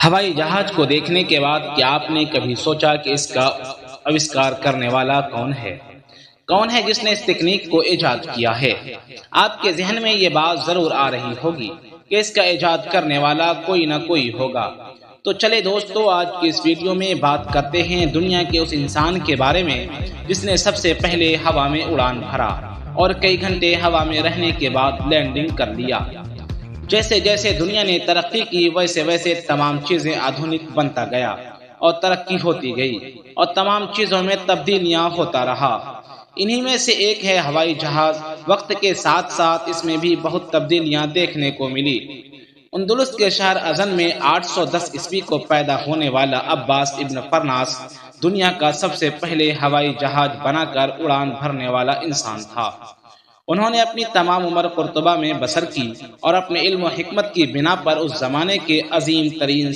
ہوائی جہاز کو دیکھنے کے بعد کیا آپ نے کبھی سوچا کہ اس کا آوشکار کرنے والا کون ہے؟ کون ہے جس نے اس تکنیک کو ایجاد کیا ہے؟ آپ کے ذہن میں یہ بات ضرور آ رہی ہوگی کہ اس کا ایجاد کرنے والا کوئی نہ کوئی ہوگا۔ تو چلے دوستو، آج کی اس ویڈیو میں بات کرتے ہیں دنیا کے اس انسان کے بارے میں جس نے سب سے پہلے ہوا میں اڑان بھرا اور کئی گھنٹے ہوا میں رہنے کے بعد لینڈنگ کر لیا۔ جیسے جیسے دنیا نے ترقی کی ویسے ویسے تمام چیزیں آدھونک بنتا گیا اور ترقی ہوتی گئی اور تمام چیزوں میں تبدیلیاں ہوتا رہا۔ انہی میں سے ایک ہے ہوائی جہاز۔ وقت کے ساتھ ساتھ اس میں بھی بہت تبدیلیاں دیکھنے کو ملی۔ اندلس کے شہر ازن میں 810 عیسوی کو پیدا ہونے والا عباس ابن فرناس دنیا کا سب سے پہلے ہوائی جہاز بنا کر اڑان بھرنے والا انسان تھا۔ انہوں نے اپنی تمام عمر قرطبہ میں بسر کی اور اپنے علم و حکمت کی بنا پر اس زمانے کے عظیم ترین